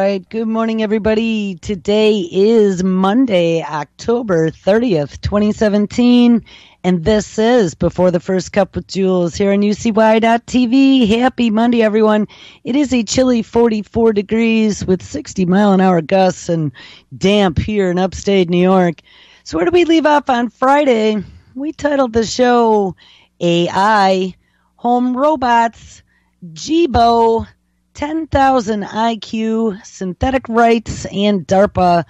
right. Good morning, everybody. Today is Monday, October 30th, 2017, and this is Before the First Cup with Jules here on UCY.TV. Happy Monday, everyone. It is a chilly 44 degrees with 60-mile-an-hour gusts and damp here in upstate New York. So where do we leave off on Friday? We titled the show AI, Home Robots, Jibo, 10,000 IQ, synthetic rights, and DARPA.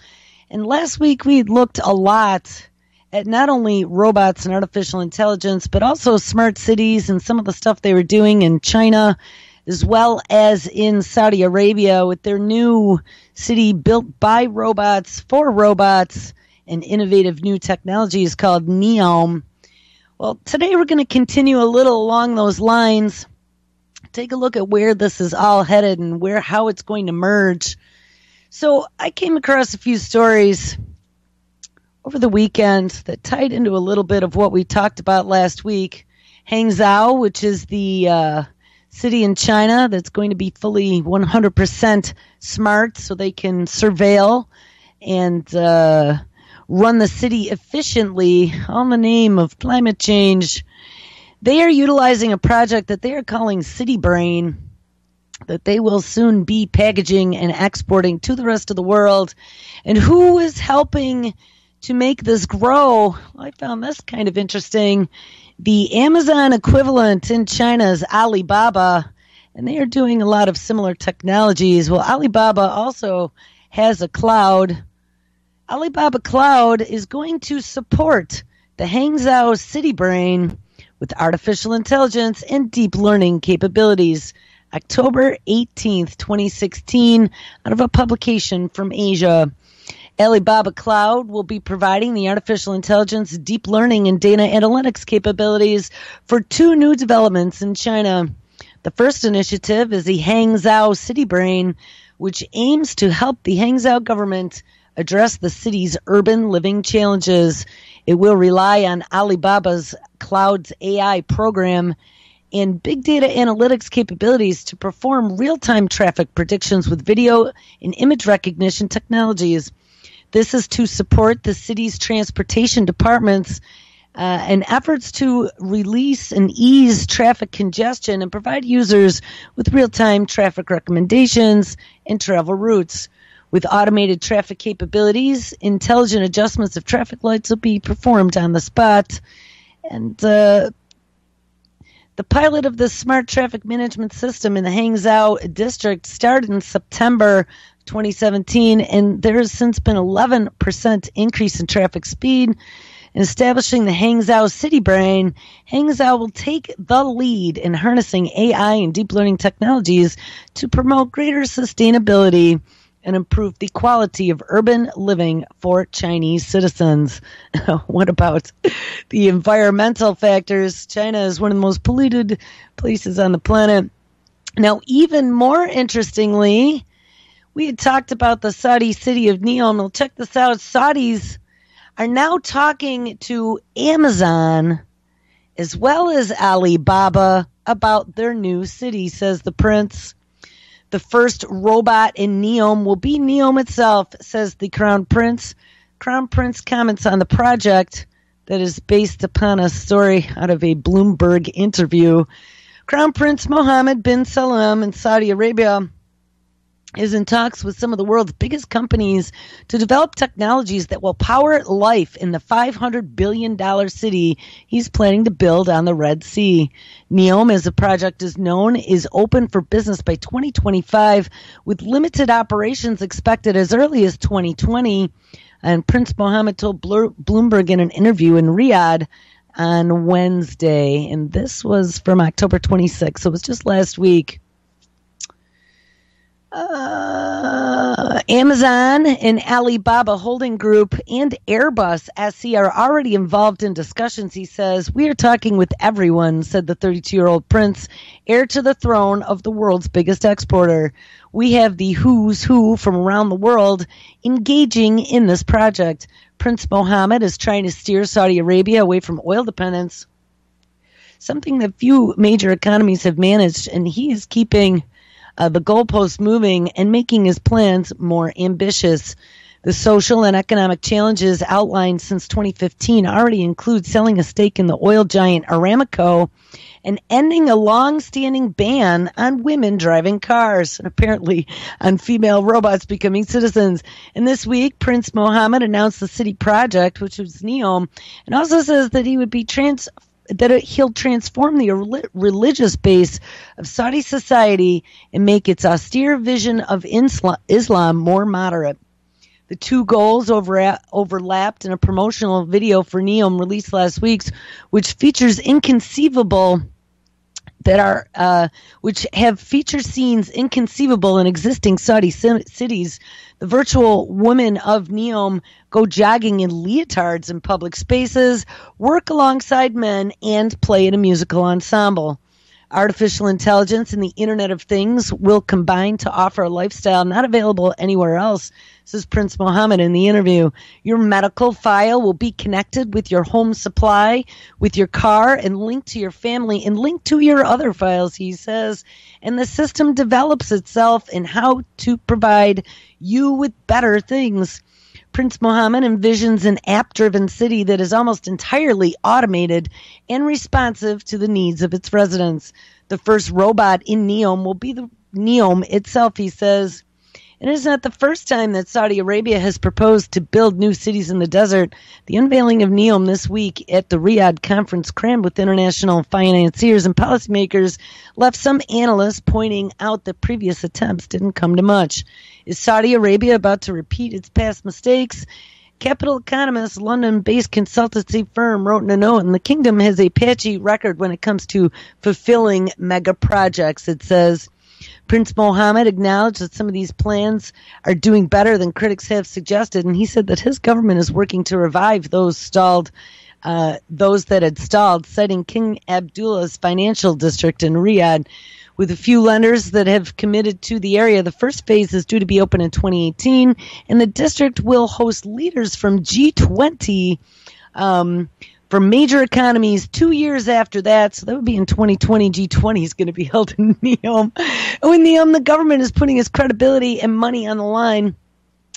And last week we looked a lot at not only robots and artificial intelligence, but also smart cities and some of the stuff they were doing in China, as well as in Saudi Arabia with their new city built by robots for robots and innovative new technologies called NEOM. Well, today we're going to continue a little along those lines. Take a look at where this is all headed and how it's going to merge. So I came across a few stories over the weekend that tied into a little bit of what we talked about last week. Hangzhou, which is the city in China that's going to be fully 100% smart so they can surveil and run the city efficiently, all in the name of climate change. They are utilizing a project that they are calling City Brain that they will soon be packaging and exporting to the rest of the world. And who is helping to make this grow? I found this kind of interesting. The Amazon equivalent in China is Alibaba, and they are doing a lot of similar technologies. Well, Alibaba also has a cloud. Alibaba Cloud is going to support the Hangzhou City Brain with artificial intelligence and deep learning capabilities. October 18th, 2016, out of a publication from Asia. Alibaba Cloud will be providing the artificial intelligence, deep learning, and data analytics capabilities for two new developments in China. The first initiative is the Hangzhou City Brain, which aims to help the Hangzhou government address the city's urban living challenges. It will rely on Alibaba's Cloud's AI program and big data analytics capabilities to perform real-time traffic predictions with video and image recognition technologies. This is to support the city's transportation departments and efforts to release and ease traffic congestion and provide users with real-time traffic recommendations and travel routes. With automated traffic capabilities, intelligent adjustments of traffic lights will be performed on the spot. And the pilot of this smart traffic management system in the Hangzhou district started in September 2017, and there has since been 11% increase in traffic speed. In establishing the Hangzhou City Brain, Hangzhou will take the lead in harnessing AI and deep learning technologies to promote greater sustainability and improve the quality of urban living for Chinese citizens. What about the environmental factors? China is one of the most polluted places on the planet. Now, even more interestingly, we had talked about the Saudi city of NEOM. Well, check this out. Saudis are now talking to Amazon as well as Alibaba about their new city, says the prince. The first robot in NEOM will be NEOM itself, says the Crown Prince. Crown Prince comments on the project that is based upon a story out of a Bloomberg interview. Crown Prince Mohammed bin Salman in Saudi Arabia is in talks with some of the world's biggest companies to develop technologies that will power life in the $500 billion city he's planning to build on the Red Sea. NEOM, as the project is known, is open for business by 2025, with limited operations expected as early as 2020. And Prince Mohammed told Bloomberg in an interview in Riyadh on Wednesday, and this was from October 26th, so it was just last week. Amazon and Alibaba Holding Group and Airbus SE are already involved in discussions, he says. We are talking with everyone, said the 32-year-old prince, heir to the throne of the world's biggest exporter. We have the who's who from around the world engaging in this project. Prince Mohammed is trying to steer Saudi Arabia away from oil dependence, something that few major economies have managed, and he is keeping the goalposts moving and making his plans more ambitious. The social and economic challenges outlined since 2015 already include selling a stake in the oil giant Aramco and ending a long-standing ban on women driving cars, and apparently on female robots becoming citizens. And this week, Prince Mohammed announced the city project, which was NEOM, and also says that he would be he'll transform the religious base of Saudi society and make its austere vision of Islam more moderate. The two goals overlapped in a promotional video for NEOM released last week, which have feature scenes inconceivable in existing Saudi cities. The virtual women of NEOM go jogging in leotards in public spaces, work alongside men, and play in a musical ensemble. Artificial intelligence and the Internet of Things will combine to offer a lifestyle not available anywhere else, says Prince Mohammed in the interview. Your medical file will be connected with your home supply, with your car, and linked to your family, and linked to your other files, he says. And the system develops itself in how to provide you with better things. Prince Mohammed envisions an app-driven city that is almost entirely automated and responsive to the needs of its residents. The first robot in NEOM will be the NEOM itself, he says. It is not the first time that Saudi Arabia has proposed to build new cities in the desert. The unveiling of NEOM this week at the Riyadh conference, crammed with international financiers and policymakers, left some analysts pointing out that previous attempts didn't come to much. Is Saudi Arabia about to repeat its past mistakes? Capital Economists, London-based consultancy firm, wrote in a note, and the kingdom has a patchy record when it comes to fulfilling mega projects, it says. Prince Mohammed acknowledged that some of these plans are doing better than critics have suggested, and he said that his government is working to revive those that had stalled, citing King Abdullah's financial district in Riyadh. With a few lenders that have committed to the area, the first phase is due to be open in 2018, and the district will host leaders from G20 from major economies 2 years after that. So that would be in 2020. G20 is going to be held in NEOM. And with NEOM, the government is putting its credibility and money on the line.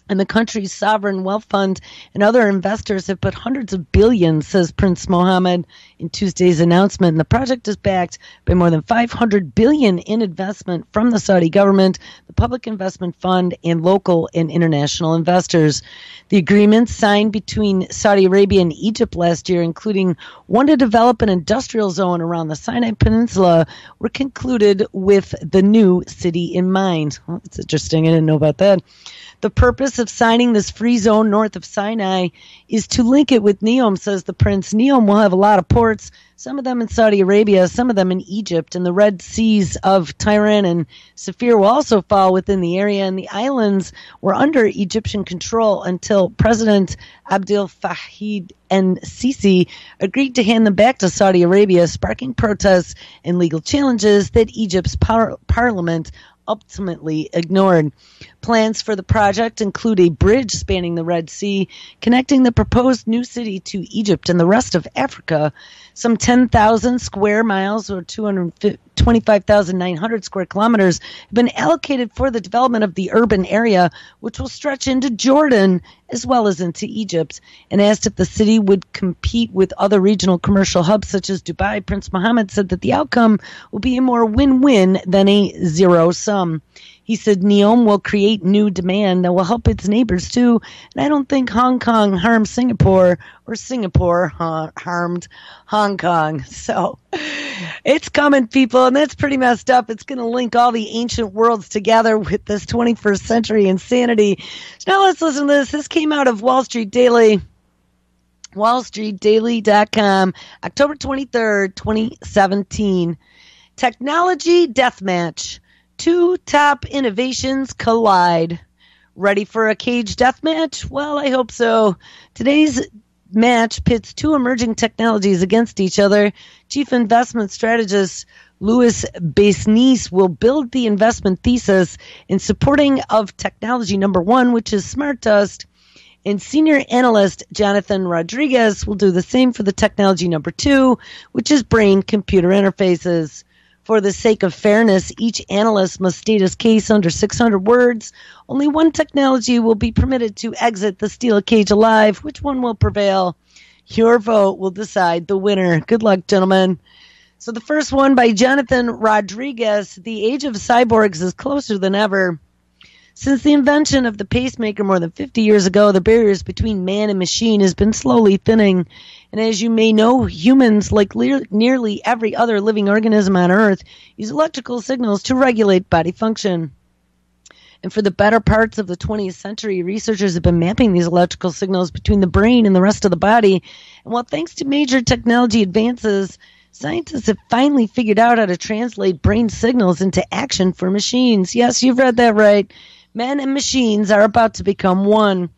And the country's sovereign wealth fund and other investors have put hundreds of billions, says Prince Mohammed in Tuesday's announcement. And the project is backed by more than $500 billion in investment from the Saudi government, the Public Investment Fund, and local and international investors. The agreements signed between Saudi Arabia and Egypt last year, including one to develop an industrial zone around the Sinai Peninsula, were concluded with the new city in mind. Well, that's interesting. I didn't know about that. The purpose of signing this free zone north of Sinai is to link it with NEOM, says the prince. NEOM will have a lot of ports, some of them in Saudi Arabia, some of them in Egypt, and the Red Seas of Tehran and Safir will also fall within the area, and the islands were under Egyptian control until President Abdel Fattah el-Sisi agreed to hand them back to Saudi Arabia, sparking protests and legal challenges that Egypt's parliament ultimately ignored. Plans for the project include a bridge spanning the Red Sea, connecting the proposed new city to Egypt and the rest of Africa. Some 10,000 square miles, or 225,900 square kilometers, have been allocated for the development of the urban area, which will stretch into Jordan as well as into Egypt. And asked if the city would compete with other regional commercial hubs such as Dubai, Prince Mohammed said that the outcome will be a more win-win than a zero-sum. He said NEOM will create new demand that will help its neighbors too, and I don't think Hong Kong harmed Singapore or Singapore harmed Hong Kong. So it's coming, people, and that's pretty messed up. It's going to link all the ancient worlds together with this 21st century insanity. So now let's listen to this. This came out of Wall Street Daily. WallStreetDaily.com, October 23rd, 2017. Technology deathmatch. Two top innovations collide. Ready for a cage deathmatch? Well, I hope so. Today's match pits two emerging technologies against each other. Chief investment strategist Louis Basnice will build the investment thesis in supporting of technology number one, which is SmartDust. And senior analyst Jonathan Rodriguez will do the same for the technology number two, which is brain-computer interfaces. For the sake of fairness, each analyst must state his case under 600 words. Only one technology will be permitted to exit the steel cage alive. Which one will prevail? Your vote will decide the winner. Good luck, gentlemen. So the first one by Jonathan Rodriguez. The age of cyborgs is closer than ever. Since the invention of the pacemaker more than 50 years ago, the barriers between man and machine has been slowly thinning. And as you may know, humans, like nearly every other living organism on Earth, use electrical signals to regulate body function. And for the better parts of the 20th century, researchers have been mapping these electrical signals between the brain and the rest of the body. And while thanks to major technology advances, scientists have finally figured out how to translate brain signals into action for machines. Yes, you've read that right. Men and machines are about to become one.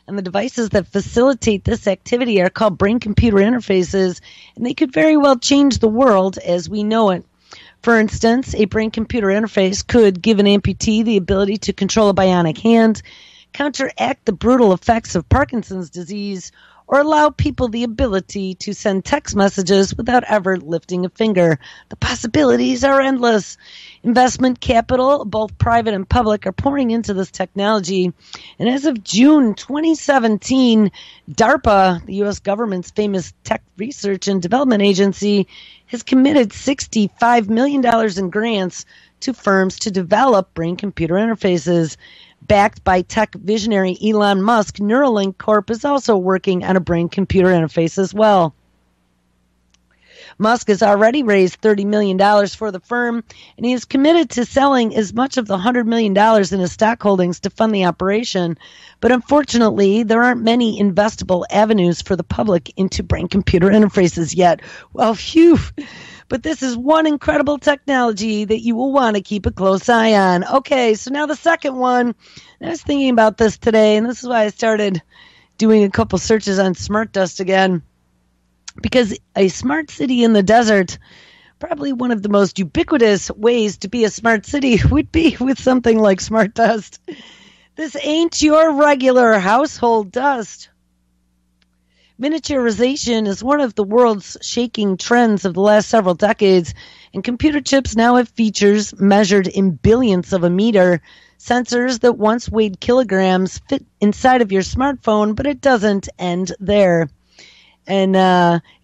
And the devices that facilitate this activity are called brain-computer interfaces, and they could very well change the world as we know it. For instance, a brain-computer interface could give an amputee the ability to control a bionic hand, counteract the brutal effects of Parkinson's disease, or allow people the ability to send text messages without ever lifting a finger. The possibilities are endless. Investment capital, both private and public, are pouring into this technology. And as of June 2017, DARPA, the U.S. government's famous tech research and development agency, has committed $65 million in grants to firms to develop brain-computer interfaces. Backed by tech visionary Elon Musk, Neuralink Corp is also working on a brain-computer interface as well. Musk has already raised $30 million for the firm, and he is committed to selling as much of the $100 million in his stock holdings to fund the operation. But unfortunately, there aren't many investable avenues for the public into brain-computer interfaces yet. Well, phew. But this is one incredible technology that you will want to keep a close eye on. Okay, so now the second one. I was thinking about this today, and this is why I started doing a couple searches on SmartDust again. Because a smart city in the desert, probably one of the most ubiquitous ways to be a smart city would be with something like SmartDust. This ain't your regular household dust. Miniaturization is one of the world's shaking trends of the last several decades, and computer chips now have features measured in billionths of a meter. Sensors that once weighed kilograms fit inside of your smartphone, but it doesn't end there. And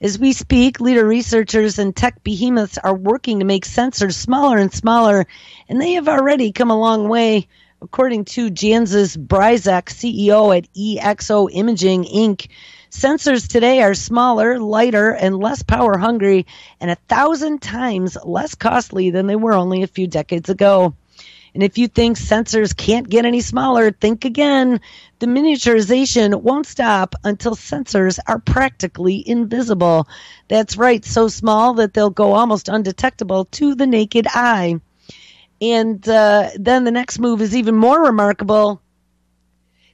as we speak, leader researchers and tech behemoths are working to make sensors smaller and smaller, and they have already come a long way. According to Jancis Bryzak, CEO at EXO Imaging, Inc., sensors today are smaller, lighter, and less power hungry, and 1,000 times less costly than they were only a few decades ago. And if you think sensors can't get any smaller, think again. The miniaturization won't stop until sensors are practically invisible. That's right, so small that they'll go almost undetectable to the naked eye. And then the next move is even more remarkable.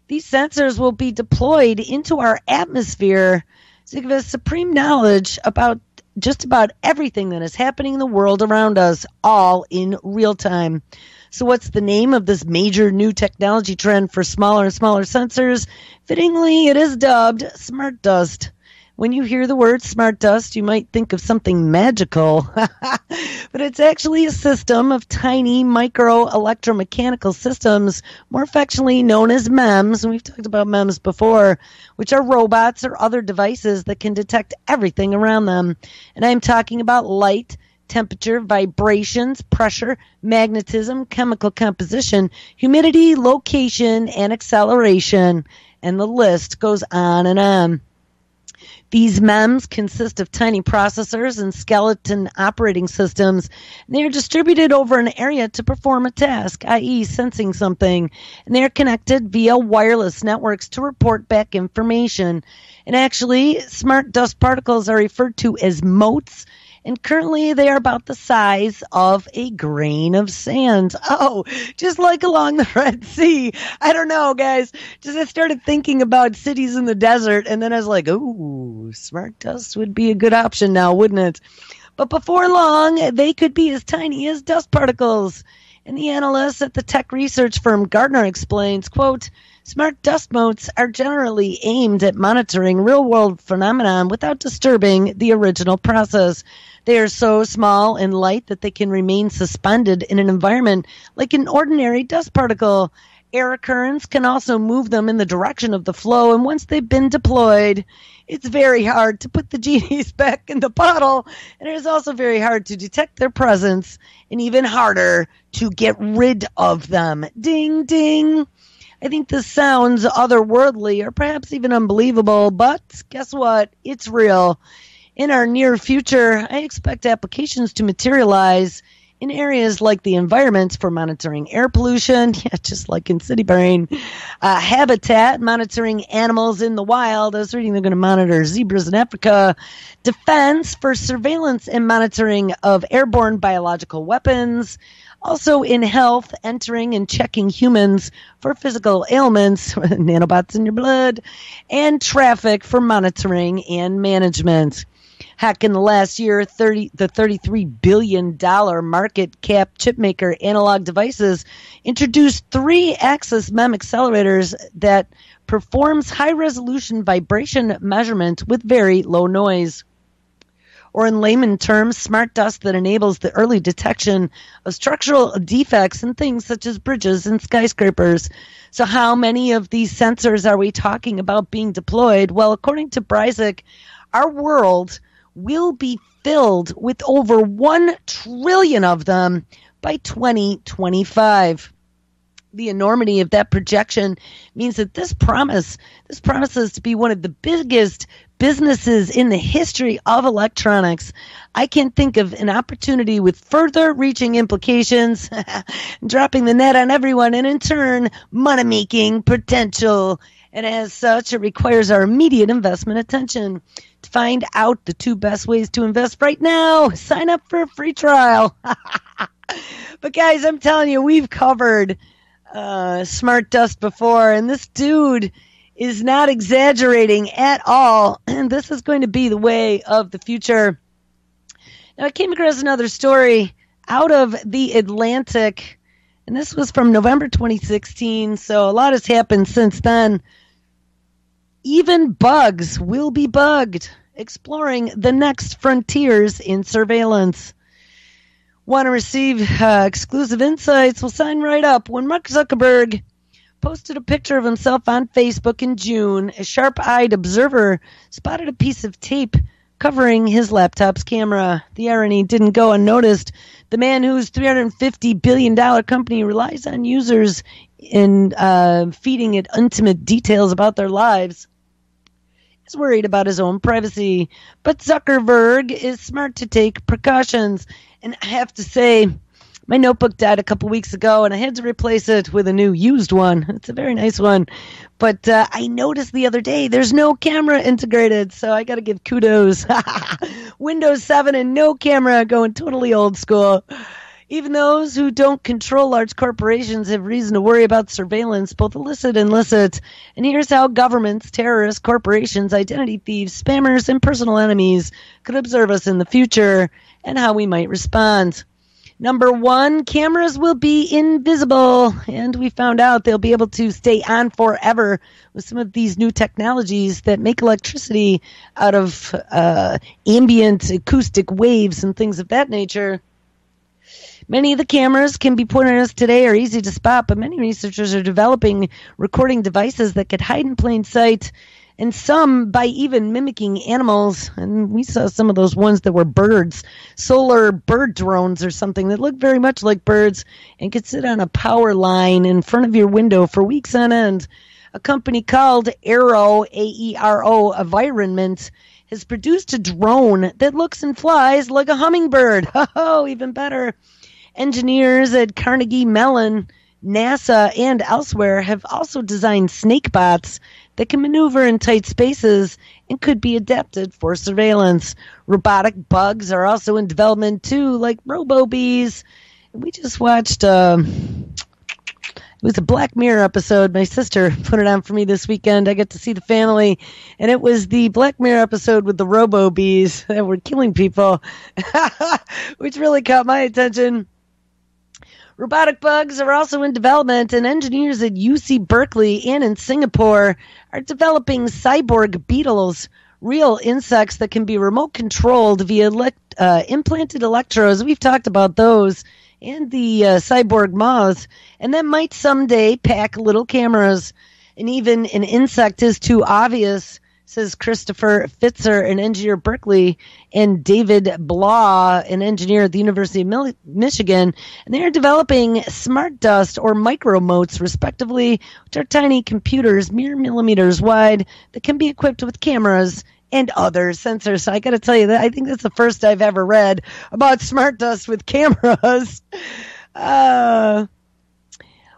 These sensors will be deployed into our atmosphere to give us supreme knowledge about just about everything that is happening in the world around us, all in real time. So what's the name of this major new technology trend for smaller and smaller sensors? Fittingly, it is dubbed SmartDust. When you hear the word SmartDust, you might think of something magical, but it's actually a system of tiny micro electromechanical systems, more affectionately known as MEMS, and we've talked about MEMS before, which are robots or other devices that can detect everything around them. And I'm talking about light, temperature, vibrations, pressure, magnetism, chemical composition, humidity, location, and acceleration, and the list goes on and on. These MEMS consist of tiny processors and skeleton operating systems, and they are distributed over an area to perform a task, i.e. sensing something, and they are connected via wireless networks to report back information. And actually, smart dust particles are referred to as motes, and currently they are about the size of a grain of sand. Oh, just like along the Red Sea. I don't know, guys. Just I started thinking about cities in the desert, and then I was like, ooh, smart dust would be a good option now, wouldn't it? But before long, they could be as tiny as dust particles. And the analyst at the tech research firm Gartner explains, quote, smart dust motes are generally aimed at monitoring real-world phenomenon without disturbing the original process. They are so small and light that they can remain suspended in an environment like an ordinary dust particle. Air currents can also move them in the direction of the flow, and once they've been deployed, it's very hard to put the genies back in the bottle, and it is also very hard to detect their presence, and even harder to get rid of them. Ding, ding. I think this sounds otherworldly or perhaps even unbelievable, but guess what? It's real. In our near future, I expect applications to materialize in areas like the environment for monitoring air pollution, just like in City Brain, habitat, monitoring animals in the wild. I was reading they're going to monitor zebras in Africa, defense for surveillance and monitoring of airborne biological weapons, also in health, entering and checking humans for physical ailments, nanobots in your blood, and traffic for monitoring and management. Heck, in the last year, the $33 billion market cap chipmaker Analog Devices introduced 3-axis MEM accelerators that performs high-resolution vibration measurement with very low noise. Or in layman terms, SmartDust that enables the early detection of structural defects in things such as bridges and skyscrapers. So how many of these sensors are we talking about being deployed? Well, according to Bryzik, our world will be filled with over 1 trillion of them by 2025. The enormity of that projection means that this promises to be one of the biggest businesses in the history of electronics. I can't think of an opportunity with further reaching implications, dropping the net on everyone, and in turn, money-making potential. And as such, it requires our immediate investment attention. To find out the 2 best ways to invest right now, sign up for a free trial. But guys, I'm telling you, we've covered SmartDust before, and this dude is not exaggerating at all. And this is going to be the way of the future. Now, I came across another story out of The Atlantic, and this was from November 2016, so a lot has happened since then. Even bugs will be bugged, exploring the next frontiers in surveillance. Want to receive exclusive insights? Well, sign right up. When Mark Zuckerberg posted a picture of himself on Facebook in June, a sharp-eyed observer spotted a piece of tape covering his laptop's camera. The irony didn't go unnoticed. The man whose $350 billion company relies on users in feeding it intimate details about their lives is worried about his own privacy. But Zuckerberg is smart to take precautions. And I have to say, my notebook died a couple weeks ago, and I had to replace it with a new used one. It's a very nice one. But I noticed the other day there's no camera integrated, so I got to give kudos. Windows 7 and no camera, going totally old school. Even those who don't control large corporations have reason to worry about surveillance, both illicit and licit. And here's how governments, terrorists, corporations, identity thieves, spammers, and personal enemies could observe us in the future and how we might respond. Number 1, cameras will be invisible, and we found out they'll be able to stay on forever with some of these new technologies that make electricity out of ambient acoustic waves and things of that nature. Many of the cameras can be pointed at us today are easy to spot, but many researchers are developing recording devices that could hide in plain sight, and some by even mimicking animals. And we saw some of those ones that were birds, solar bird drones or something that looked very much like birds and could sit on a power line in front of your window for weeks on end. A company called Aero, A-E-R-O, Environment, has produced a drone that looks and flies like a hummingbird. Oh, even better. Engineers at Carnegie Mellon, NASA, and elsewhere have also designed snake bots that can maneuver in tight spaces and could be adapted for surveillance. Robotic bugs are also in development too, like robo-bees. We just watched, it was a Black Mirror episode. My sister put it on for me this weekend. I got to see the family, and it was the Black Mirror episode with the robo-bees that were killing people, which really caught my attention. Robotic bugs are also in development, and engineers at UC Berkeley and in Singapore are developing cyborg beetles, real insects that can be remote controlled via implanted electrodes. We've talked about those and the cyborg moths, and that might someday pack little cameras. And even an insect is too obvious, says Christopher Fitzer, an engineer at Berkeley, and David Blah, an engineer at the University of Michigan. And they are developing SmartDust or micromotes, respectively, which are tiny computers, mere millimeters wide, that can be equipped with cameras and other sensors. So I got to tell you that I think that's the first I've ever read about SmartDust with cameras.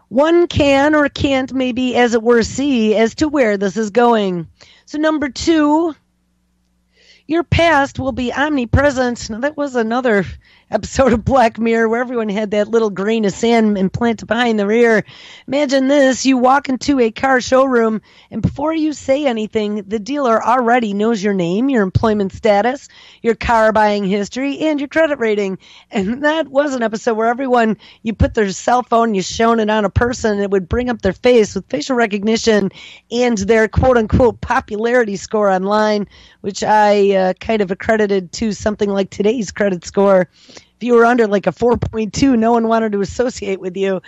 One can or can't maybe, as it were, see as to where this is going. So number 2, your past will be omnipresent. Now, that was another episode of Black Mirror where everyone had that little grain of sand implanted behind their ear. Imagine this. You walk into a car showroom, and before you say anything, the dealer already knows your name, your employment status, your car buying history, and your credit rating. And that was an episode where everyone, you put their cell phone, you shone it on a person, and it would bring up their face with facial recognition and their quote-unquote popularity score online, which I kind of accredited to something like today's credit score. If you were under like a 4.2, no one wanted to associate with you.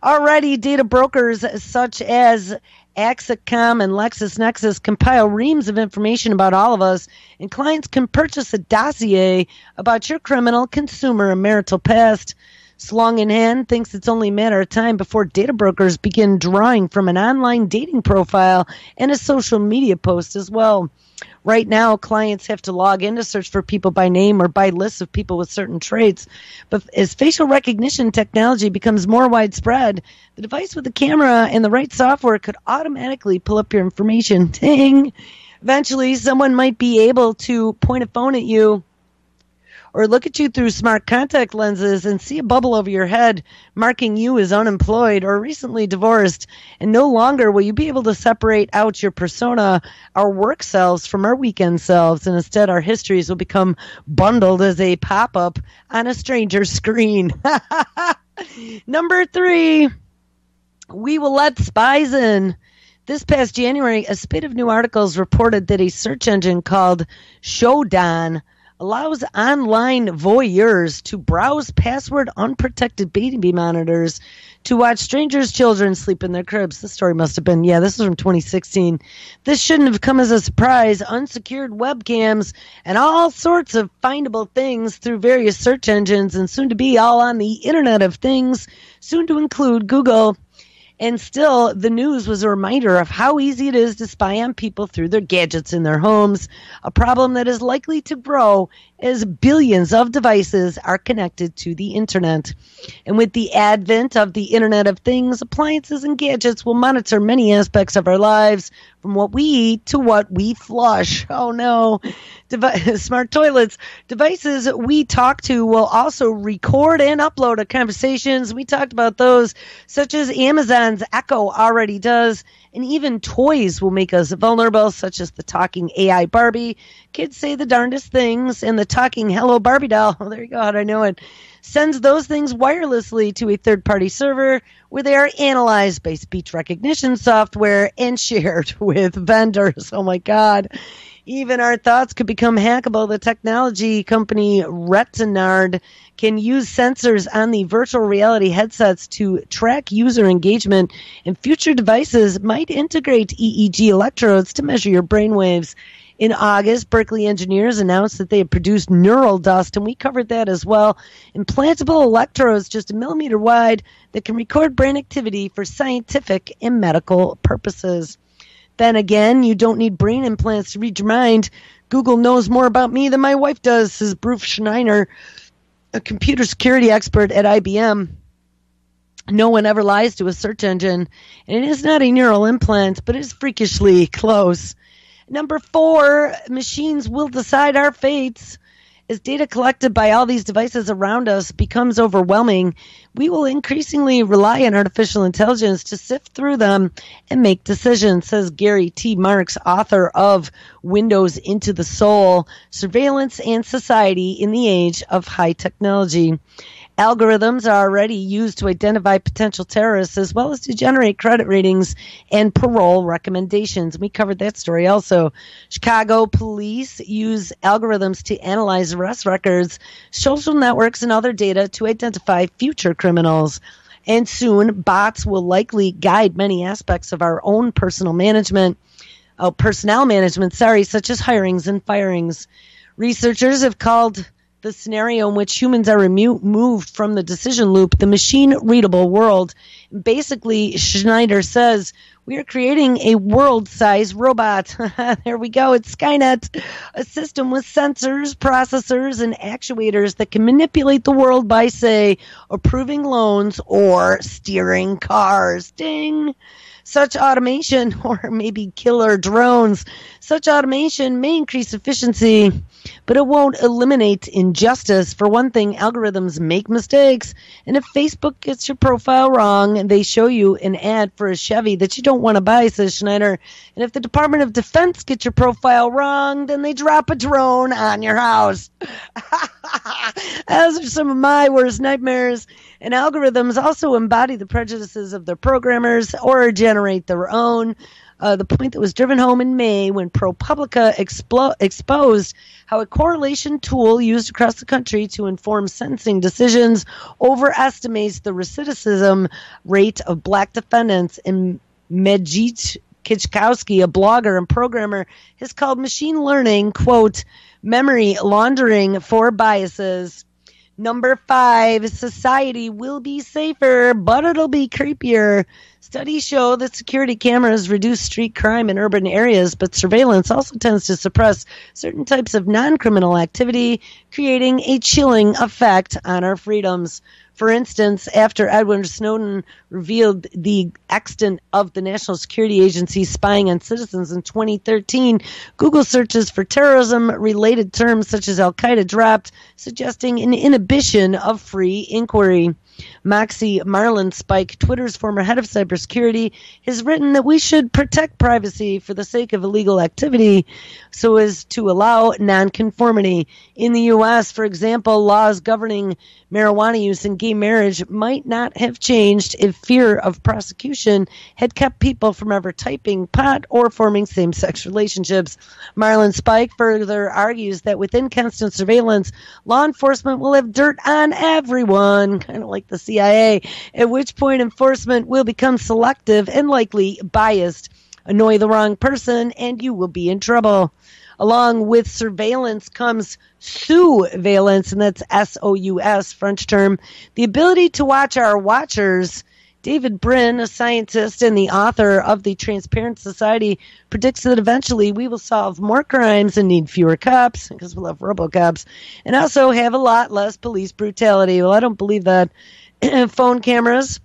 Already, data brokers such as Axicom and LexisNexis compile reams of information about all of us, and clients can purchase a dossier about your criminal, consumer, and marital past. Slong in hand thinks it's only a matter of time before data brokers begin drawing from an online dating profile and a social media post as well. Right now, clients have to log in to search for people by name or by lists of people with certain traits. But as facial recognition technology becomes more widespread, the device with the camera and the right software could automatically pull up your information. Ding! Eventually, someone might be able to point a phone at you or look at you through smart contact lenses and see a bubble over your head marking you as unemployed or recently divorced. And no longer will you be able to separate out your persona, our work selves, from our weekend selves. And instead, our histories will become bundled as a pop-up on a stranger's screen. Number 3, we will let spies in. This past January, a spate of new articles reported that a search engine called Shodan allows online voyeurs to browse password unprotected baby monitors to watch strangers' children sleep in their cribs. This story must have been, this is from 2016. This shouldn't have come as a surprise. Unsecured webcams and all sorts of findable things through various search engines, and soon to be all on the Internet of Things, soon to include Google. And still, the news was a reminder of how easy it is to spy on people through their gadgets in their homes, a problem that is likely to grow as billions of devices are connected to the Internet. And with the advent of the Internet of Things, appliances and gadgets will monitor many aspects of our lives, from what we eat to what we flush. Oh no. Smart toilets. Devices we talk to will also record and upload our conversations. We talked about those, such as Amazon's Echo already does. And even toys will make us vulnerable, such as the talking AI Barbie. Kids say the darndest things, and the talking Hello Barbie doll, oh, there you go, how'd I know it, sends those things wirelessly to a third-party server where they are analyzed by speech recognition software and shared with vendors. Oh, my God. Even our thoughts could become hackable. The technology company Retinard can use sensors on the virtual reality headsets to track user engagement, and future devices might integrate EEG electrodes to measure your brainwaves. In August, Berkeley engineers announced that they had produced neural dust, and we covered that as well. Implantable electrodes just a millimeter wide that can record brain activity for scientific and medical purposes. Then again, you don't need brain implants to read your mind. Google knows more about me than my wife does, says Bruce Schneider, a computer security expert at IBM. No one ever lies to a search engine, and it is not a neural implant, but it is freakishly close. Number 4, machines will decide our fates. As data collected by all these devices around us becomes overwhelming, we will increasingly rely on artificial intelligence to sift through them and make decisions, says Gary T. Marks, author of Windows into the Soul, Surveillance and Society in the Age of High Technology. algorithms are already used to identify potential terrorists as well as to generate credit ratings and parole recommendations. We covered that story also. Chicago police use algorithms to analyze arrest records, social networks, and other data to identify future criminals. And soon, bots will likely guide many aspects of our own personnel management, such as hirings and firings. Researchers have called the scenario in which humans are removed from the decision loop the machine-readable world. Basically, Schneider says, we are creating a world-sized robot. There we go. It's Skynet, a system with sensors, processors, and actuators that can manipulate the world by, say, approving loans or steering cars. Ding! Such automation, or maybe killer drones, such automation may increase efficiency, but it won't eliminate injustice. For one thing, algorithms make mistakes, and if Facebook gets your profile wrong and they show you an ad for a Chevy that you don't want to buy, says Schneider, and if the Department of Defense gets your profile wrong, then they drop a drone on your house. Those are some of my worst nightmares. And algorithms also embody the prejudices of their programmers or generate their own. The point that was driven home in May when ProPublica exposed how a correlation tool used across the country to inform sentencing decisions overestimates the recidivism rate of black defendants. And Majid Kichkowski, a blogger and programmer, has called machine learning, quote, memory laundering for biases. Number 5, society will be safer, but it'll be creepier. Studies show that security cameras reduce street crime in urban areas, but surveillance also tends to suppress certain types of non-criminal activity, creating a chilling effect on our freedoms. For instance, after Edward Snowden revealed the extent of the National Security Agency spying on citizens in 2013, Google searches for terrorism-related terms such as Al-Qaeda dropped, suggesting an inhibition of free inquiry. Moxie Marlinspike, Twitter's former head of cybersecurity, has written that we should protect privacy for the sake of illegal activity so as to allow nonconformity. In the U.S., for example, laws governing marijuana use and gay marriage might not have changed if fear of prosecution had kept people from ever typing pot or forming same-sex relationships. Marlinspike further argues that within constant surveillance, law enforcement will have dirt on everyone, kind of like the CIA, at which point enforcement will become selective and likely biased. Annoy the wrong person and you will be in trouble. Along with surveillance comes sousveillance, and that's S-O-U-S, French term. The ability to watch our watchers. David Brin, a scientist and the author of The Transparent Society, predicts that eventually we will solve more crimes and need fewer cops, because we'll have RoboCops, and also have a lot less police brutality. Well, I don't believe that. Phone cameras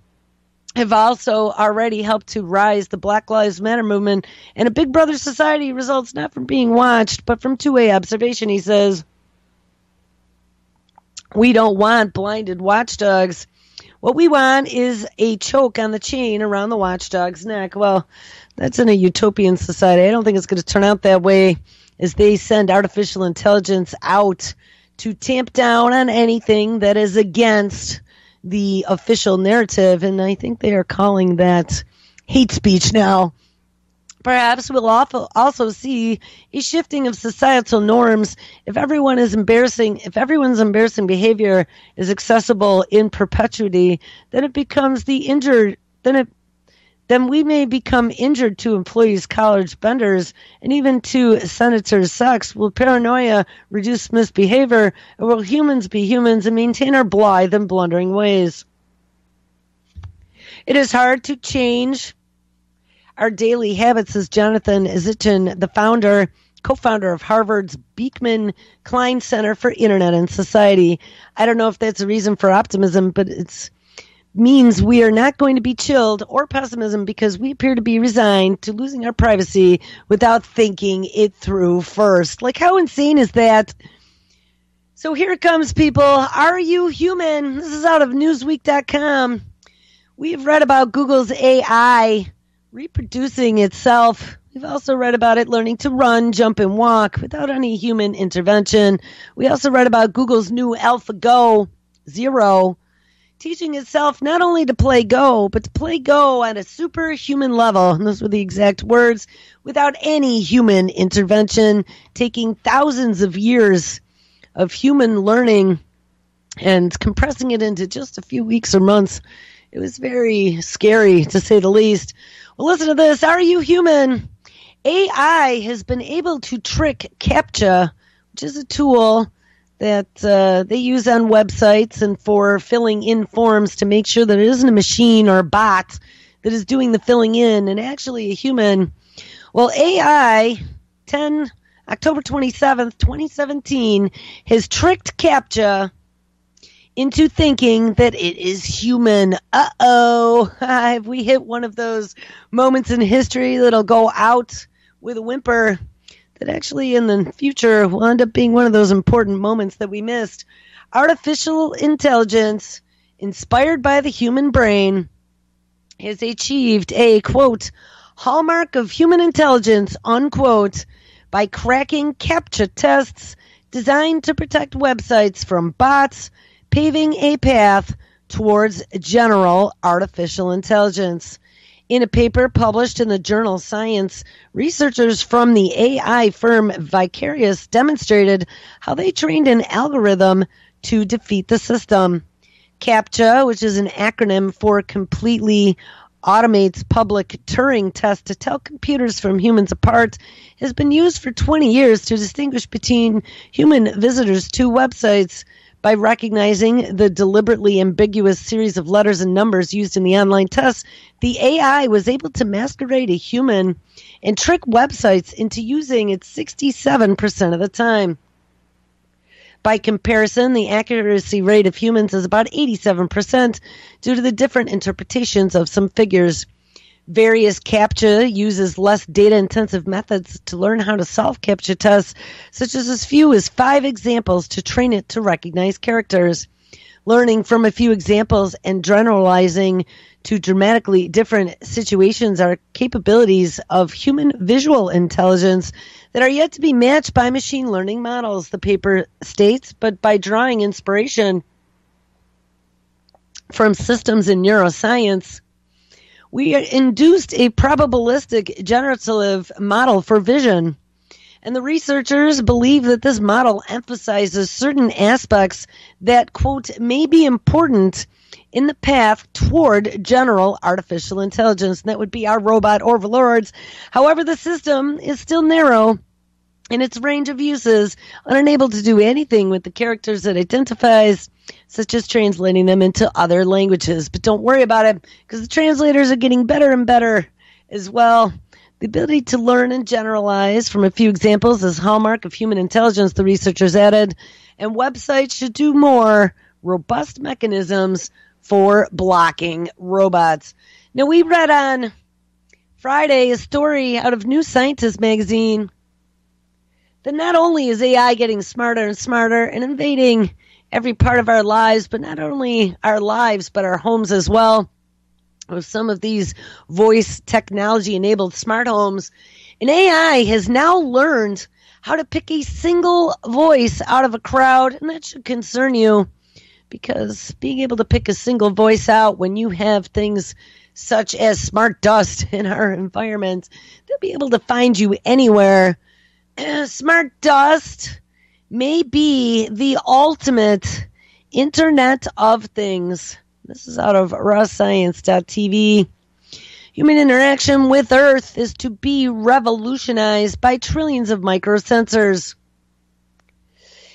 have also already helped to rise the Black Lives Matter movement, and a Big Brother society results not from being watched, but from two-way observation, he says. We don't want blinded watchdogs. What we want is a choke on the chain around the watchdog's neck. Well, that's in a utopian society. I don't think it's going to turn out that way as they send artificial intelligence out to tamp down on anything that is against the official narrative, and I think they are calling that hate speech now. Perhaps we'll also see a shifting of societal norms. If everyone's embarrassing behavior is accessible in perpetuity, then it becomes then we may become injured to employees, college vendors, and even to senators' sex. Will paranoia reduce misbehavior, or will humans be humans and maintain our blithe and blundering ways? It is hard to change our daily habits, says Jonathan Zichin, the co-founder of Harvard's Beekman Klein Center for Internet and Society. I don't know if that's a reason for optimism, but it means we are not going to be chilled or pessimism because we appear to be resigned to losing our privacy without thinking it through first. Like, how insane is that? So here it comes, people. Are you human? This is out of Newsweek.com. We've read about Google's AI reproducing itself. We've also read about it learning to run, jump, and walk without any human intervention. We also read about Google's new AlphaGo Zero teaching itself not only to play Go, but to play Go at a superhuman level. And those were the exact words, without any human intervention, taking thousands of years of human learning and compressing it into just a few weeks or months. It was very scary, to say the least. Well, listen to this. Are you human? AI has been able to trick CAPTCHA, which is a tool that they use on websites and for filling in forms to make sure that it isn't a machine or a bot that is doing the filling in and actually a human. Well, AI, October 27th, 2017, has tricked CAPTCHA into thinking that it is human. Uh-oh. Have we hit one of those moments in history that'll go out with a whimper that actually in the future will end up being one of those important moments that we missed? Artificial intelligence, inspired by the human brain, has achieved a, quote, hallmark of human intelligence, unquote, by cracking CAPTCHA tests designed to protect websites from bots, paving a path towards general artificial intelligence. In a paper published in the journal Science, researchers from the AI firm Vicarious demonstrated how they trained an algorithm to defeat the system. CAPTCHA, which is an acronym for Completely Automates Public Turing Test to tell computers from humans apart, has been used for 20 years to distinguish between human visitors to websites. By recognizing the deliberately ambiguous series of letters and numbers used in the online tests, the AI was able to masquerade a human and trick websites into using it 67% of the time. By comparison, the accuracy rate of humans is about 87% due to the different interpretations of some figures. Various CAPTCHA uses less data-intensive methods to learn how to solve CAPTCHA tests, such as few as 5 examples to train it to recognize characters. Learning from a few examples and generalizing to dramatically different situations are capabilities of human visual intelligence that are yet to be matched by machine learning models, the paper states, but by drawing inspiration from systems in neuroscience, we induced a probabilistic generative model for vision. And the researchers believe that this model emphasizes certain aspects that, quote, may be important in the path toward general artificial intelligence. And that would be our robot overlords. However, the system is still narrow in its range of uses, unable to do anything with the characters it identifies, such as translating them into other languages. But don't worry about it, because the translators are getting better and better as well. The ability to learn and generalize from a few examples is hallmark of human intelligence, the researchers added, and websites should do more robust mechanisms for blocking robots. Now, we read on Friday a story out of New Scientist magazine that not only is AI getting smarter and smarter and invading every part of our lives, but not only our lives, but our homes as well. With some of these voice technology-enabled smart homes, and AI has now learned how to pick a single voice out of a crowd, and that should concern you, because being able to pick a single voice out when you have things such as SmartDust in our environment, they'll be able to find you anywhere. SmartDust may be the ultimate Internet of Things. This is out of rawscience.tv. Human interaction with Earth is to be revolutionized by trillions of microsensors.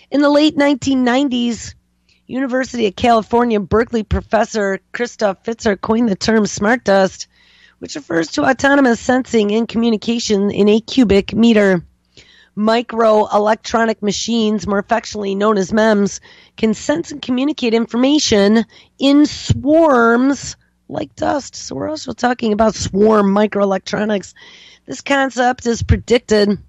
In the late 1990s, University of California, Berkeley professor Christoph Fitzer coined the term SmartDust, which refers to autonomous sensing and communication in a cubic meter. Microelectronic machines, more affectionately known as MEMS, can sense and communicate information in swarms like dust. So we're also talking about swarm microelectronics. This concept is predicted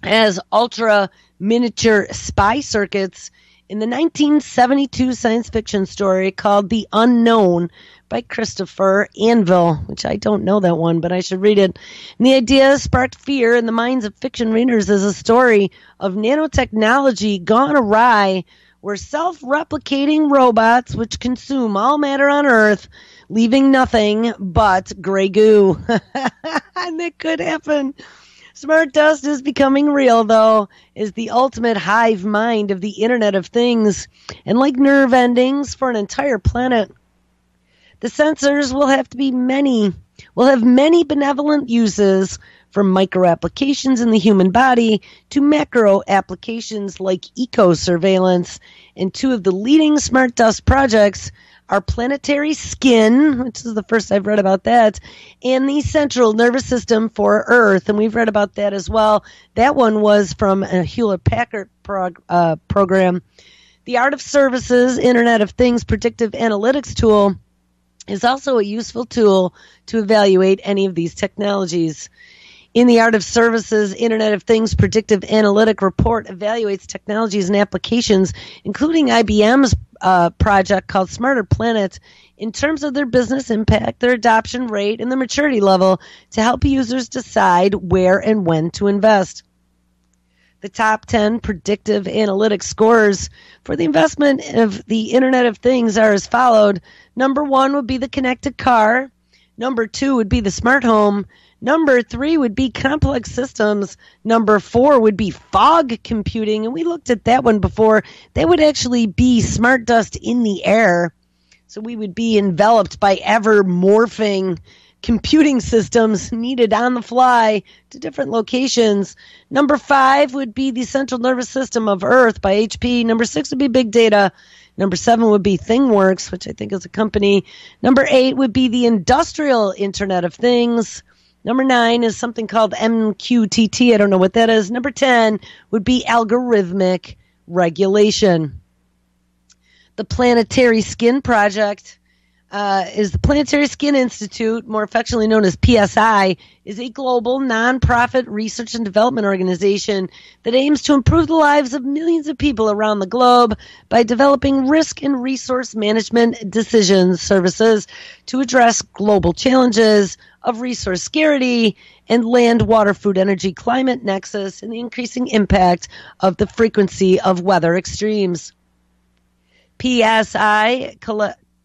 as ultra miniature spy circuits in the 1972 science fiction story called The Unknown by Christopher Anvil, which I don't know that one, but I should read it. And the idea sparked fear in the minds of fiction readers as a story of nanotechnology gone awry were self-replicating robots which consume all matter on Earth, leaving nothing but gray goo. And that could happen. SmartDust is becoming real, though, is the ultimate hive mind of the Internet of Things. And like nerve endings for an entire planet, the sensors will have many benevolent uses, from micro applications in the human body to macro applications like eco-surveillance. And two of the leading SmartDust projects are planetary skin, which is the first I've read about that, and the central nervous system for Earth. And we've read about that as well. That one was from a Hewlett-Packard program. The Art of Services Internet of Things predictive analytics tool is also a useful tool to evaluate any of these technologies. In the Art of Services Internet of Things predictive analytic report evaluates technologies and applications, including IBM's project called Smarter Planet, in terms of their business impact, their adoption rate, and their maturity level to help users decide where and when to invest. The top 10 predictive analytics scores for the investment of the Internet of Things are as followed. Number 1 would be the connected car. Number 2 would be the smart home. Number 3 would be complex systems. Number 4 would be fog computing. And we looked at that one before. That would actually be smart dust in the air. So we would be enveloped by ever morphing computing systems needed on the fly to different locations. Number 5 would be the central nervous system of Earth by HP. Number 6 would be big data. Number 7 would be ThingWorks, which I think is a company. Number 8 would be the industrial Internet of Things. Number 9 is something called MQTT. I don't know what that is. Number 10 would be algorithmic regulation. The Planetary Skin Project is the Planetary Skin Institute, more affectionately known as PSI, is a global nonprofit research and development organization that aims to improve the lives of millions of people around the globe by developing risk and resource management decision services to address global challenges of resource scarcity and land, water, food, energy, climate nexus, and the increasing impact of the frequency of weather extremes. PSI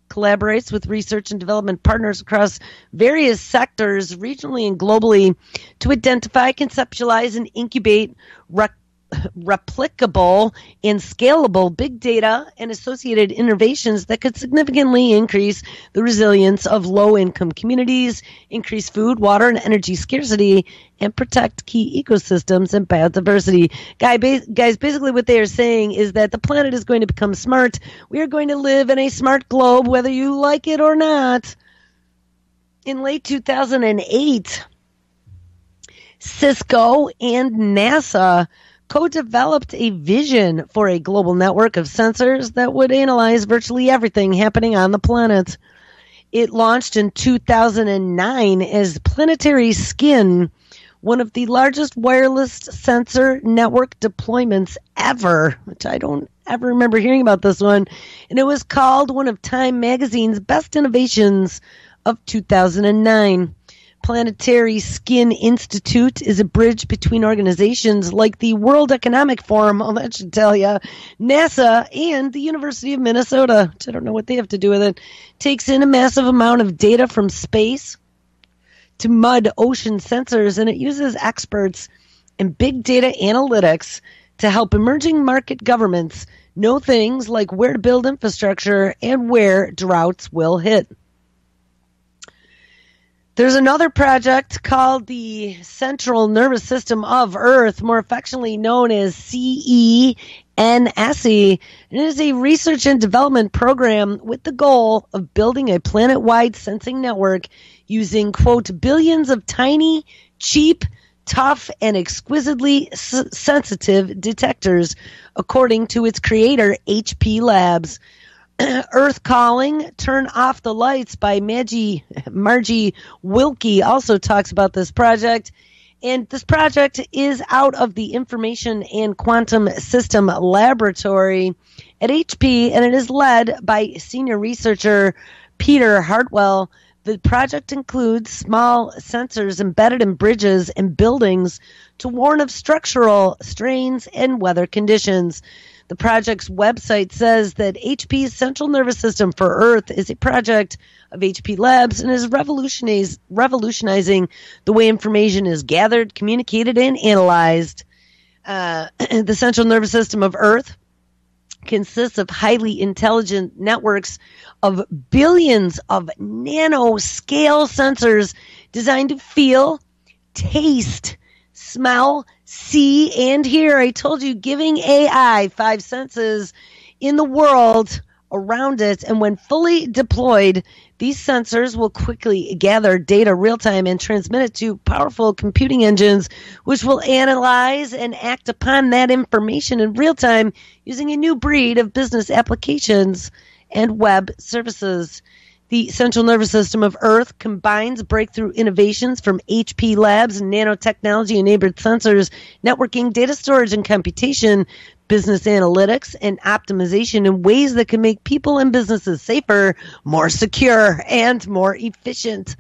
collaborates with research and development partners across various sectors, regionally and globally, to identify, conceptualize, and incubate replicable and scalable big data and associated innovations that could significantly increase the resilience of low-income communities, increase food, water, and energy scarcity, and protect key ecosystems and biodiversity. Guys, basically what they are saying is that the planet is going to become smart. We are going to live in a smart globe, whether you like it or not. In late 2008, Cisco and NASA co-developed a vision for a global network of sensors that would analyze virtually everything happening on the planet. It launched in 2009 as Planetary Skin, one of the largest wireless sensor network deployments ever, which I don't ever remember hearing about this one. And it was called one of Time Magazine's best innovations of 2009. Planetary Skin Institute is a bridge between organizations like the World Economic Forum, oh, that should tell you, NASA, and the University of Minnesota, which I don't know what they have to do with it. Takes in a massive amount of data from space to mud ocean sensors, and it uses experts in big data analytics to help emerging market governments know things like where to build infrastructure and where droughts will hit. There's another project called the Central Nervous System of Earth, more affectionately known as CENSE. And it is a research and development program with the goal of building a planet-wide sensing network using, quote, billions of tiny, cheap, tough, and exquisitely sensitive detectors, according to its creator, HP Labs. Earth Calling, Turn Off the Lights by Margie Wilkie also talks about this project. And this project is out of the Information and Quantum System Laboratory at HP, and it is led by senior researcher Peter Hartwell. The project includes small sensors embedded in bridges and buildings to warn of structural strains and weather conditions. The project's website says that HP's central nervous system for Earth is a project of HP Labs and is revolutionizing the way information is gathered, communicated, and analyzed. The central nervous system of Earth consists of highly intelligent networks of billions of nanoscale sensors designed to feel, taste, smell, see, and hear. I told you, giving AI 5 senses in the world around it, and when fully deployed, these sensors will quickly gather data real-time and transmit it to powerful computing engines, which will analyze and act upon that information in real time using a new breed of business applications and web services. The central nervous system of Earth combines breakthrough innovations from HP Labs and nanotechnology-enabled sensors, networking, data storage, and computation, business analytics, and optimization in ways that can make people and businesses safer, more secure, and more efficient.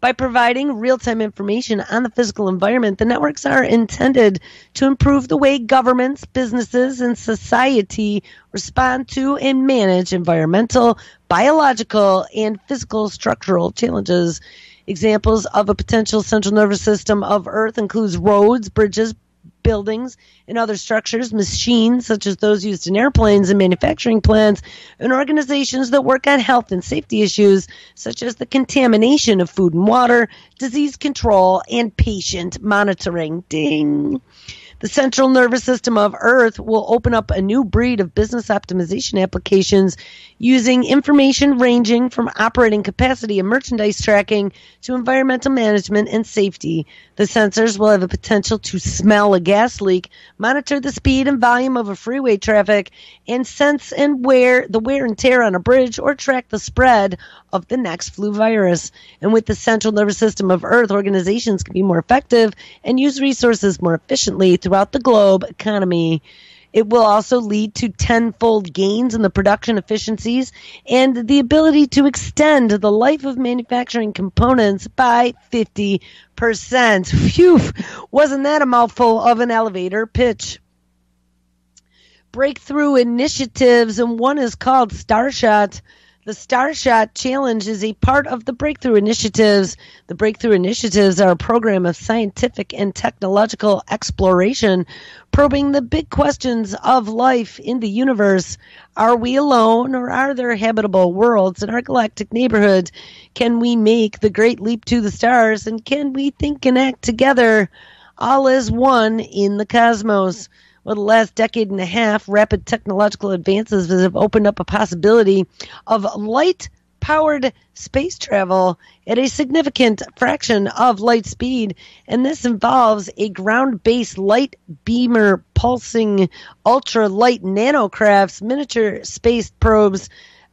By providing real-time information on the physical environment, the networks are intended to improve the way governments, businesses, and society respond to and manage environmental, biological, and physical structural challenges. Examples of a potential central nervous system of Earth includes roads, bridges, buildings, and other structures, machines such as those used in airplanes and manufacturing plants, and organizations that work on health and safety issues such as the contamination of food and water, disease control, and patient monitoring. Ding! The central nervous system of Earth will open up a new breed of business optimization applications using information ranging from operating capacity and merchandise tracking to environmental management and safety. The sensors will have the potential to smell a gas leak, monitor the speed and volume of a freeway traffic, and sense and the wear and tear on a bridge or track the spread of the next flu virus. And with the central nervous system of Earth, organizations can be more effective and use resources more efficiently throughout the globe economy. It will also lead to tenfold gains in the production efficiencies and the ability to extend the life of manufacturing components by 50%. Phew! Wasn't that a mouthful of an elevator pitch? Breakthrough initiatives, and one is called Starshot. The Starshot Challenge is a part of the Breakthrough Initiatives. The Breakthrough Initiatives are a program of scientific and technological exploration, probing the big questions of life in the universe. Are we alone, or are there habitable worlds in our galactic neighborhood? Can we make the great leap to the stars, and can we think and act together, all as one in the cosmos? Well, the last decade and a half, rapid technological advances have opened up a possibility of light-powered space travel at a significant fraction of light speed, and this involves a ground-based light beamer pulsing ultra-light nanocrafts, miniature space probes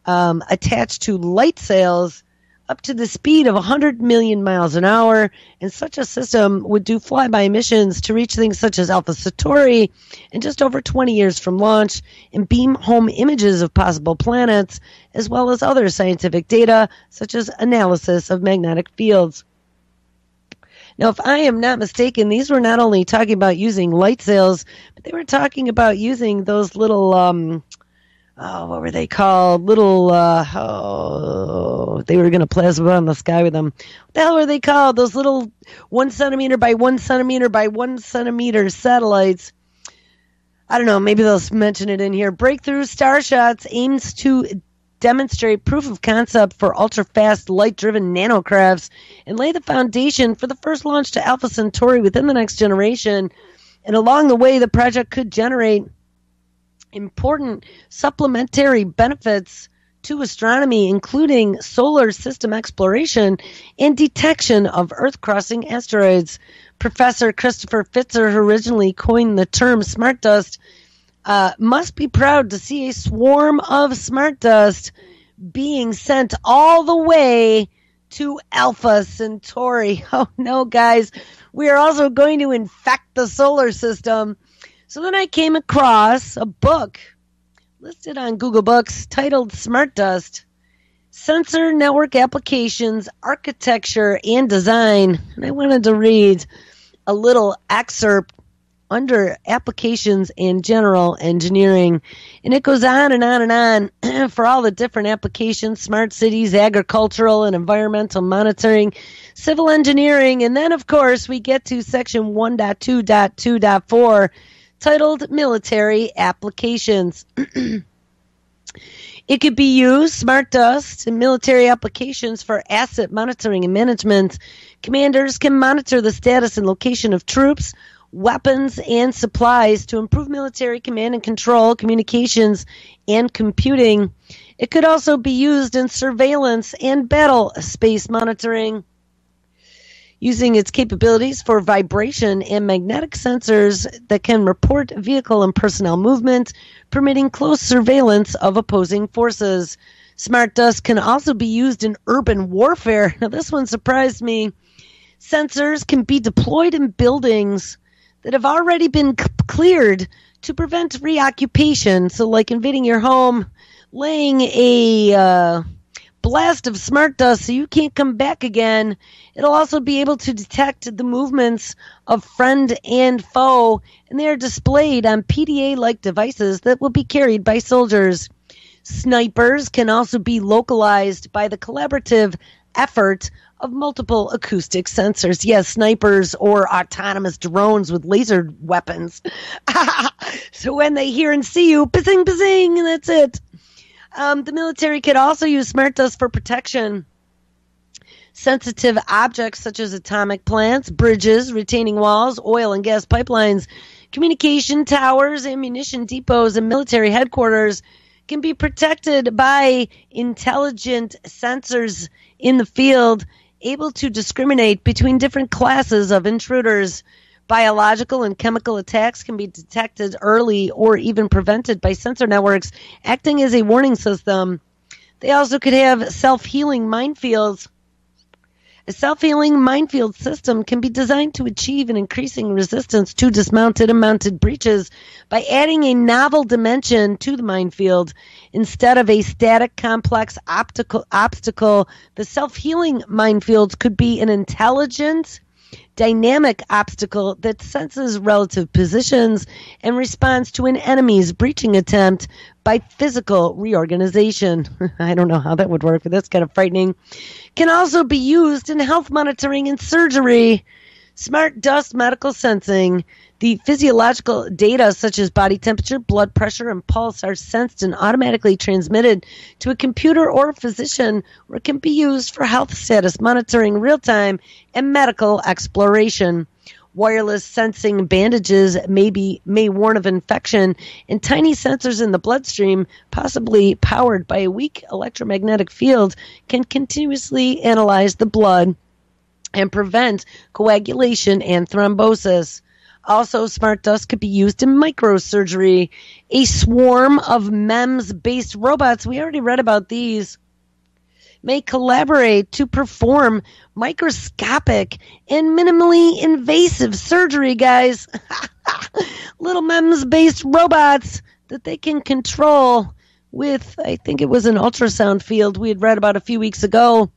attached to light sails up to the speed of 100 million miles an hour, and such a system would do flyby missions to reach things such as Alpha Centauri in just over 20 years from launch, and beam home images of possible planets, as well as other scientific data, such as analysis of magnetic fields. Now, if I am not mistaken, these were not only talking about using light sails, but they were talking about using those little what were they called? They were going to plasma on the sky with them. What the hell were they called? Those little 1 centimeter by 1 centimeter by 1 centimeter satellites. I don't know. Maybe they'll mention it in here. Breakthrough Starshots aims to demonstrate proof of concept for ultra-fast, light-driven nanocrafts and lay the foundation for the first launch to Alpha Centauri within the next generation. And along the way, the project could generate important supplementary benefits to astronomy, including solar system exploration and detection of Earth-crossing asteroids. Professor Christopher Fitzer, who originally coined the term SmartDust, must be proud to see a swarm of SmartDust being sent all the way to Alpha Centauri. Oh no, guys, we are also going to infect the solar system. So then I came across a book listed on Google Books titled SmartDust, Sensor Network Applications, Architecture, and Design. And I wanted to read a little excerpt under applications and general engineering. And it goes on and on and on for all the different applications: smart cities, agricultural and environmental monitoring, civil engineering. And then, of course, we get to section 1.2.2.4 titled military applications. It could be used, SmartDust, in military applications for asset monitoring and management. Commanders can monitor the status and location of troops, weapons, and supplies to improve military command and control, communications, and computing. It could also be used in surveillance and battle space monitoring, using its capabilities for vibration and magnetic sensors that can report vehicle and personnel movement, permitting close surveillance of opposing forces. SmartDust can also be used in urban warfare. Now, this one surprised me. Sensors can be deployed in buildings that have already been cleared to prevent reoccupation. So, like invading your home, laying a blast of SmartDust so you can't come back again. It'll also be able to detect the movements of friend and foe, and they are displayed on PDA-like devices that will be carried by soldiers. Snipers can also be localized by the collaborative effort of multiple acoustic sensors. Yes, snipers or autonomous drones with laser weapons. So when they hear and see you, bazing, bazing, and that's it. The military could also use SmartDust for protection. Sensitive objects such as atomic plants, bridges, retaining walls, oil and gas pipelines, communication towers, ammunition depots, and military headquarters can be protected by intelligent sensors in the field, able to discriminate between different classes of intruders. Biological and chemical attacks can be detected early or even prevented by sensor networks, acting as a warning system. They also could have self-healing minefields. A self-healing minefield system can be designed to achieve an increasing resistance to dismounted and mounted breaches by adding a novel dimension to the minefield. Instead of a static, complex obstacle, the self-healing minefields could be an intelligent, dynamic obstacle that senses relative positions and responds to an enemy's breaching attempt by physical reorganization. I don't know how that would work, but that's kind of frightening. Can also be used in health monitoring and surgery. SmartDust medical sensing. The physiological data such as body temperature, blood pressure, and pulse are sensed and automatically transmitted to a computer or a physician, where it can be used for health status monitoring, real-time, and medical exploration. Wireless sensing bandages may warn of infection, and tiny sensors in the bloodstream, possibly powered by a weak electromagnetic field, can continuously analyze the blood and prevent coagulation and thrombosis. Also, SmartDust could be used in microsurgery. A swarm of MEMS-based robots, we already read about these, may collaborate to perform microscopic and minimally invasive surgery, guys. Little MEMS-based robots that they can control with, I think it was an ultrasound field we had read about a few weeks ago.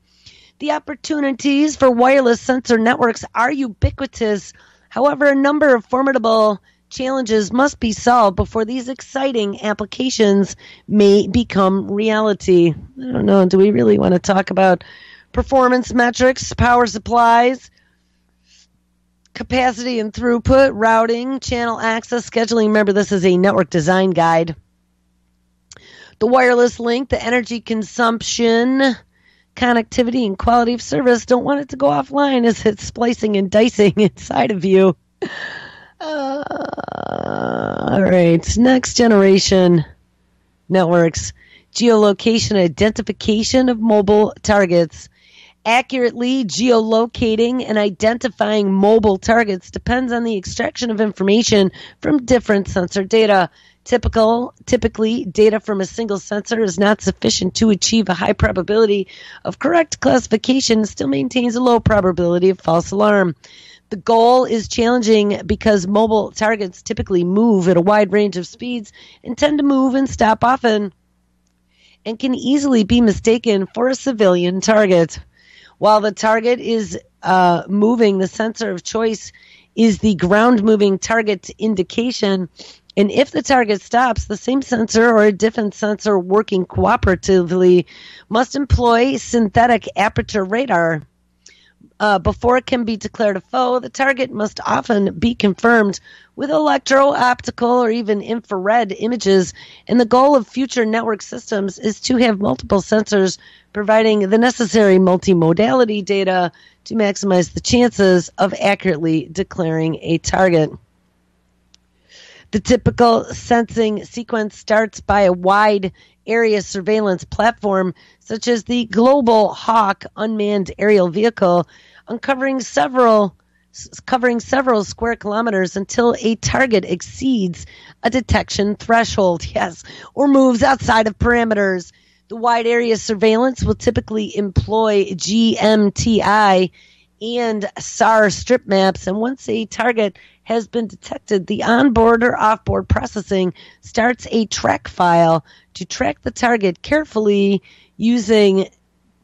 The opportunities for wireless sensor networks are ubiquitous. However, a number of formidable challenges must be solved before these exciting applications may become reality. I don't know, do we really want to talk about performance metrics, power supplies, capacity and throughput, routing, channel access, scheduling? Remember, this is a network design guide. The wireless link, the energy consumption, connectivity, and quality of service. Don't want it to go offline as it's splicing and dicing inside of you. All right, next generation networks. Geolocation identification of mobile targets. Accurately geolocating and identifying mobile targets depends on the extraction of information from different sensor data. Typically, data from a single sensor is not sufficient to achieve a high probability of correct classification and still maintains a low probability of false alarm. The goal is challenging because mobile targets typically move at a wide range of speeds and tend to move and stop often, and can easily be mistaken for a civilian target. While the target is moving, the sensor of choice is the ground-moving target indication. And if the target stops, the same sensor or a different sensor working cooperatively must employ synthetic aperture radar. Before it can be declared a foe, the target must often be confirmed with electro-optical or even infrared images, and the goal of future network systems is to have multiple sensors providing the necessary multimodality data to maximize the chances of accurately declaring a target. The typical sensing sequence starts by a wide area surveillance platform, such as the Global Hawk unmanned aerial vehicle, covering several square kilometers until a target exceeds a detection threshold, or moves outside of parameters. The wide area surveillance will typically employ GMTI and SAR strip maps, and once a target has been detected, the onboard or offboard processing starts a track file to track the target carefully using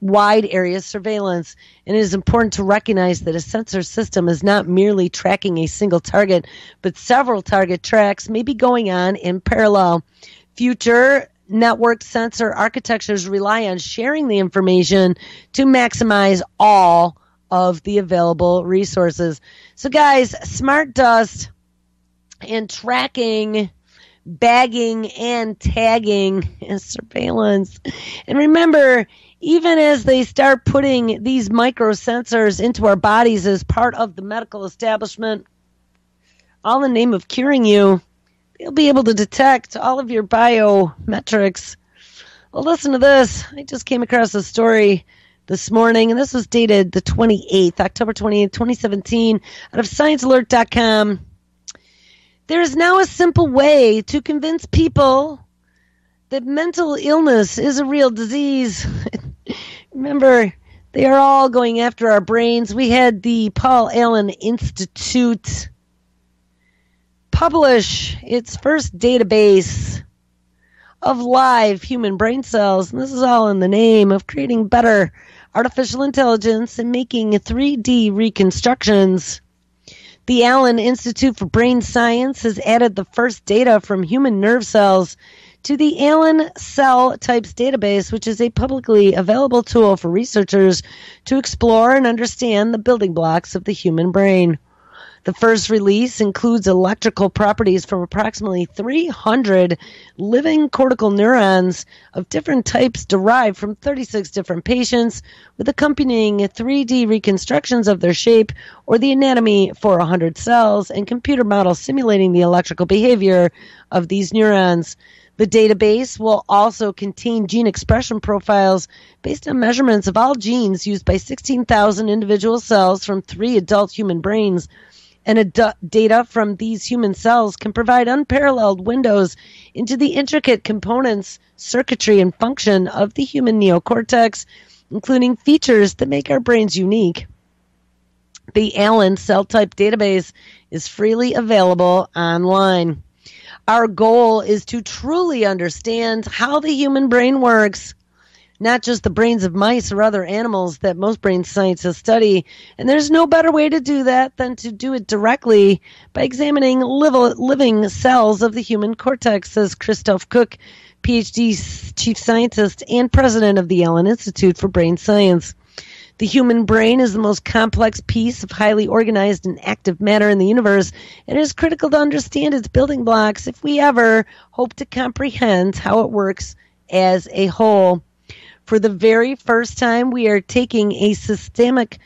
wide area surveillance. And it is important to recognize that a sensor system is not merely tracking a single target, but several target tracks may be going on in parallel. Future network sensor architectures rely on sharing the information to maximize all of the available resources. So guys, SmartDust and tracking, bagging, and tagging and surveillance. And remember, even as they start putting these microsensors into our bodies as part of the medical establishment, all in the name of curing you, they'll be able to detect all of your biometrics. Well, listen to this. I just came across a story this morning, and this was dated the 28th, October 28th, 2017, out of ScienceAlert.com. There is now a simple way to convince people that mental illness is a real disease. Remember, they are all going after our brains. We had the Paul Allen Institute publish its first database of live human brain cells, and this is all in the name of creating better artificial intelligence and making 3D reconstructions. The Allen Institute for Brain Science has added the first data from human nerve cells to the Allen Cell Types database, which is a publicly available tool for researchers to explore and understand the building blocks of the human brain. The first release includes electrical properties from approximately 300 living cortical neurons of different types derived from 36 different patients, with accompanying 3D reconstructions of their shape or the anatomy for 100 cells and computer models simulating the electrical behavior of these neurons. The database will also contain gene expression profiles based on measurements of all genes used by 16,000 individual cells from 3 adult human brains. And data from these human cells can provide unparalleled windows into the intricate components, circuitry, and function of the human neocortex, including features that make our brains unique. The Allen Cell Type database is freely available online. Our goal is to truly understand how the human brain works, not just the brains of mice or other animals that most brain scientists study. And there's no better way to do that than to do it directly by examining living cells of the human cortex, says Christoph Cook, PhD chief scientist and president of the Allen Institute for Brain Science. The human brain is the most complex piece of highly organized and active matter in the universe, and it is critical to understand its building blocks if we ever hope to comprehend how it works as a whole. For the very first time, we are taking a systemic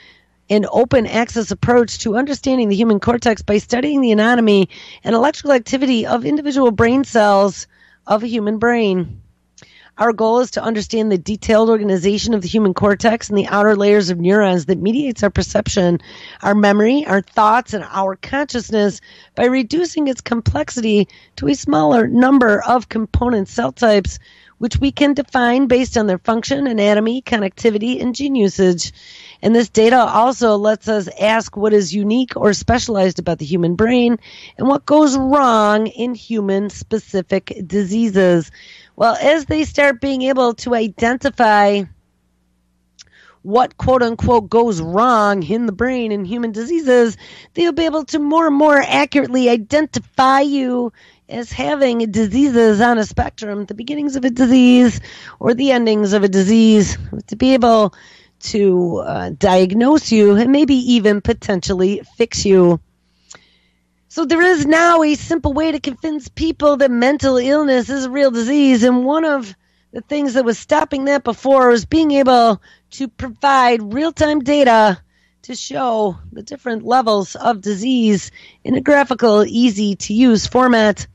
and open access approach to understanding the human cortex by studying the anatomy and electrical activity of individual brain cells of a human brain. Our goal is to understand the detailed organization of the human cortex and the outer layers of neurons that mediates our perception, our memory, our thoughts, and our consciousness by reducing its complexity to a smaller number of component cell types, which we can define based on their function, anatomy, connectivity, and gene usage. And this data also lets us ask what is unique or specialized about the human brain and what goes wrong in human-specific diseases. Well, as they start being able to identify what quote unquote goes wrong in the brain in human diseases, they'll be able to more and more accurately identify you as having diseases on a spectrum, the beginnings of a disease or the endings of a disease, to be able to diagnose you and maybe even potentially fix you. So there is now a simple way to convince people that mental illness is a real disease, and one of the things that was stopping that before was being able to provide real-time data to show the different levels of disease in a graphical, easy-to-use format.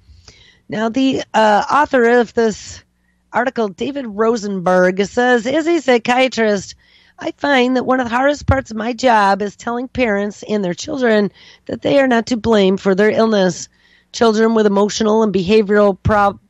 Now, the author of this article, David Rosenberg, says, as a psychiatrist, I find that one of the hardest parts of my job is telling parents and their children that they are not to blame for their illness. Children with emotional and behavioral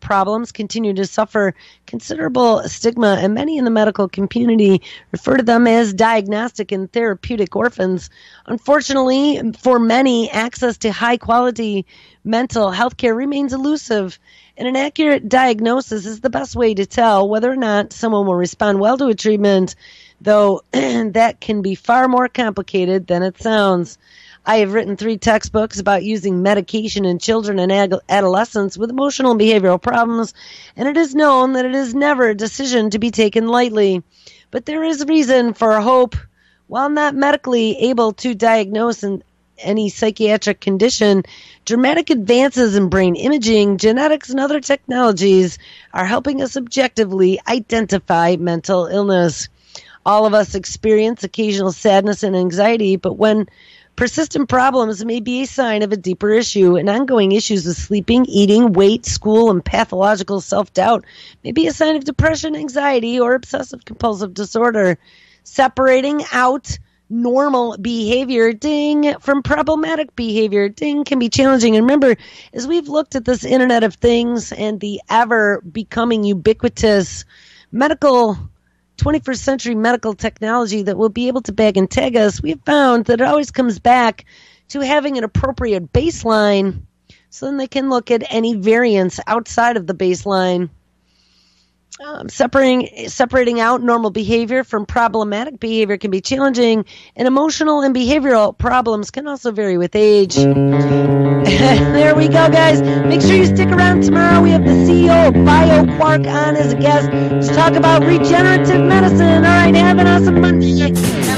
problems continue to suffer considerable stigma, and many in the medical community refer to them as diagnostic and therapeutic orphans. Unfortunately, for many, access to high-quality mental health care remains elusive, and an accurate diagnosis is the best way to tell whether or not someone will respond well to a treatment, though that can be far more complicated than it sounds. I have written 3 textbooks about using medication in children and adolescents with emotional and behavioral problems, and it is known that it is never a decision to be taken lightly. But there is reason for hope. While not medically able to diagnose any psychiatric condition, dramatic advances in brain imaging, genetics, and other technologies are helping us objectively identify mental illness. All of us experience occasional sadness and anxiety, but when persistent problems may be a sign of a deeper issue, and ongoing issues with sleeping, eating, weight, school, and pathological self-doubt may be a sign of depression, anxiety, or obsessive-compulsive disorder. Separating out normal behavior, from problematic behavior, can be challenging. And remember, as we've looked at this Internet of Things and the ever-becoming ubiquitous 21st century medical technology that will be able to bag and tag us, we've found that it always comes back to having an appropriate baseline, so then they can look at any variance outside of the baseline. Separating out normal behavior from problematic behavior can be challenging, and emotional and behavioral problems can also vary with age. There we go, guys. Make sure you stick around tomorrow. We have the CEO of BioQuark on as a guest to talk about regenerative medicine. All right, have an awesome Monday.